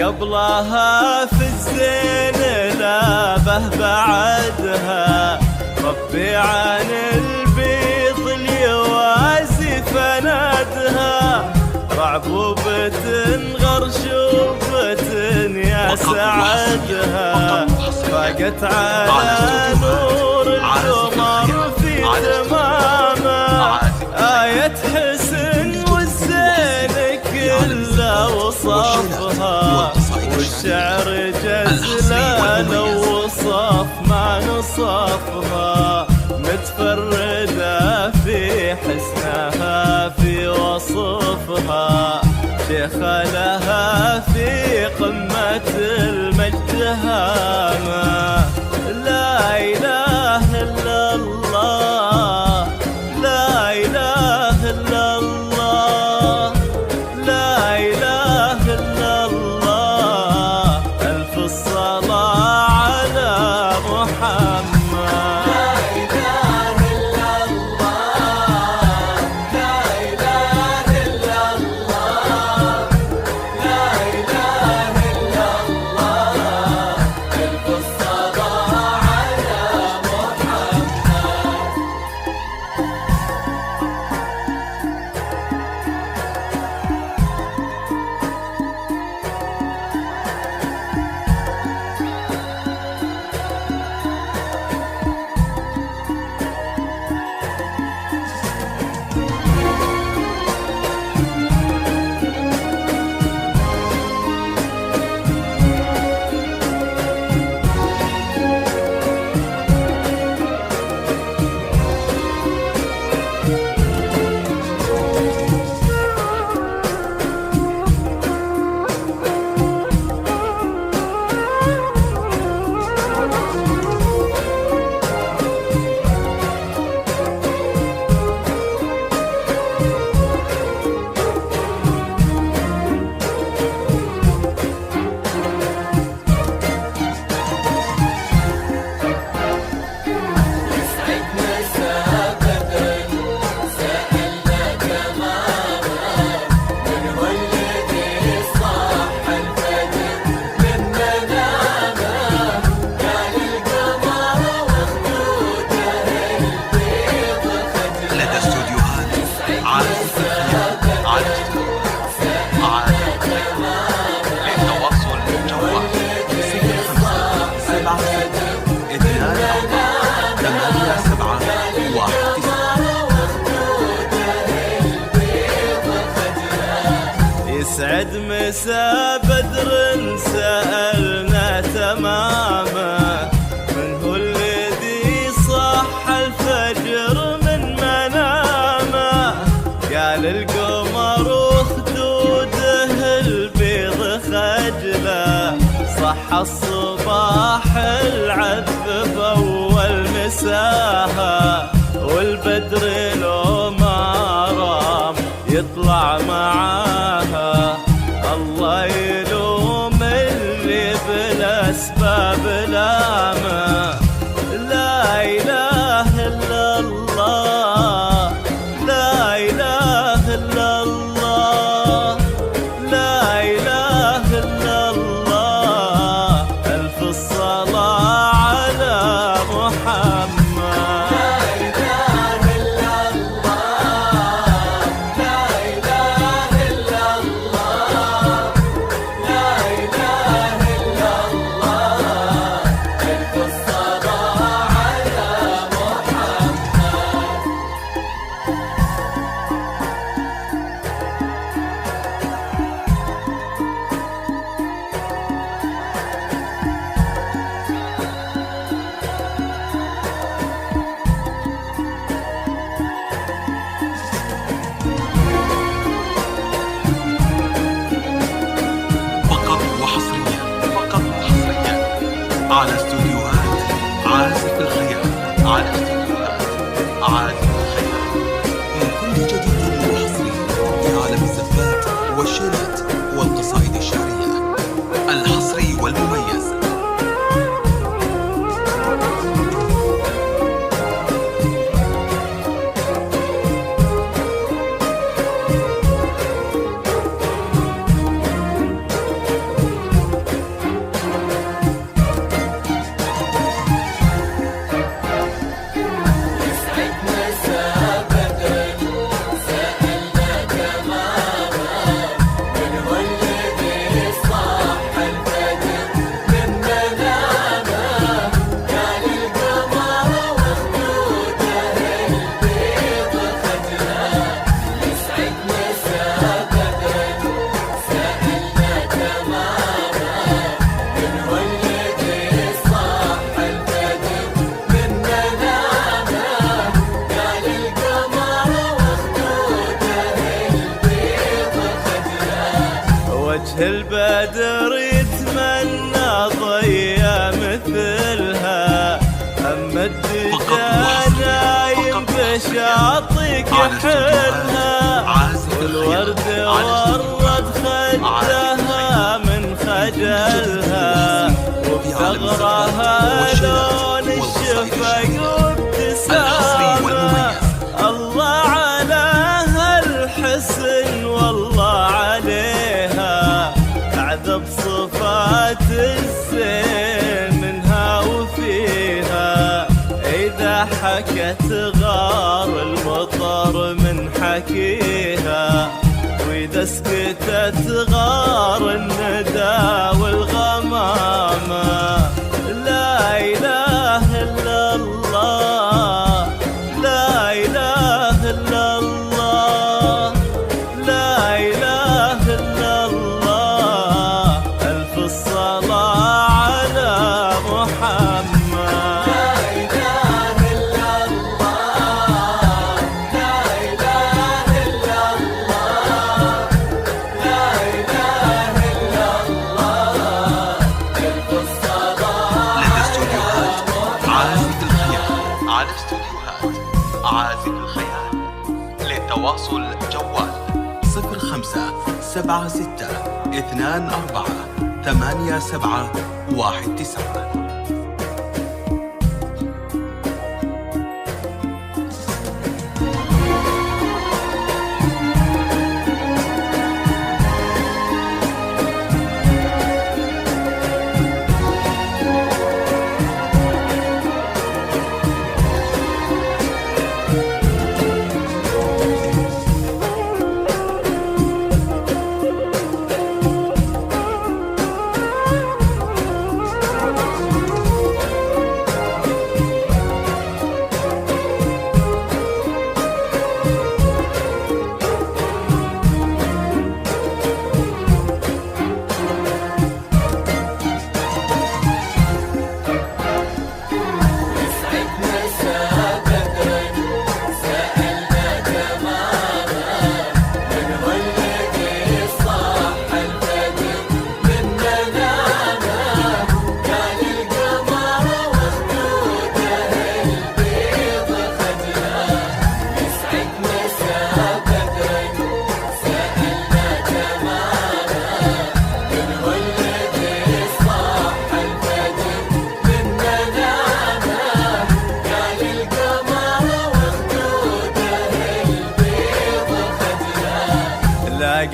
قبلها في الزين لابه بعدها، ربي عن البيض اليوازي فنادها، رعبوبة غرشوبة يا سعدها، فاقت على نور القمر في تمامه، آية حسن والزين كله وصفها، والشعر جزلان وصف ما نصفها، متفردة في حسنها في وصفها، شيخة لها في قمة المجد هامة، لا إله إلا الله، لا إله إلا الله، لا إله إلا الله، ألف الصلاة على محمد. يسعد مسا بدر سألنا تماما، من هو الذي صح الفجر من منامه، قال القمر وخدوده البيض خجله، صح الصباح العذب أول مساها، والبدر لو ما رام يطلع معاها، الله يلوم اللي بالأسباب لامه، لا إله إلا الله، لا إله إلا الله، لا إله إلا الله، ألف الصلاة على محمد. على استوديوهات عازف الخيال، على استوديوهات عازف الخيال، من كل جديد وحصري في عالم الزفات والشيلات والقصائد الشعرية، الحصري والمميز. البدر يتمنى ضيا مثلها، أما الدجى نايم بشاطئ كحلها، والورد ورد خدها من خجلها، وبثغرها لون الشفق وابتسامة. الله على هالحسن والله عليها، أعذب صفات الزين منها وفيها، إذا حكت غار المطر من حكيها، وإذا سكتت غار الندى والغمامة. لا إله إلا الله، لا إله إلا الله، لا إله إلا الله، ألف الصلاة على محمد. على استوديوهات عازف الخيال. للتواصل جوال 0576248719.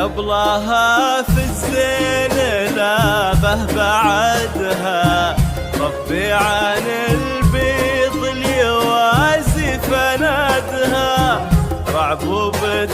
قبلها في الزين لا به بعدها، ربي عن البيض اليوازي فنادها، رعبوبة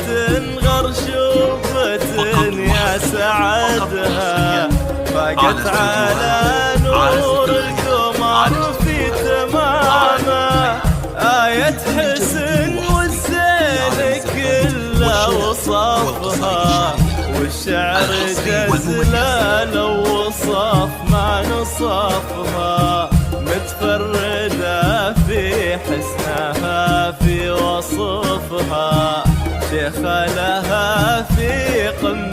غرشوبة يا سعدها، فاقت على نور القمر في تمامه، آية حسن والزين كله وصفها، والشعر جزله لو وصف ما نصفها، متفردة في حسنها في وصفها، شيخ لها في قمة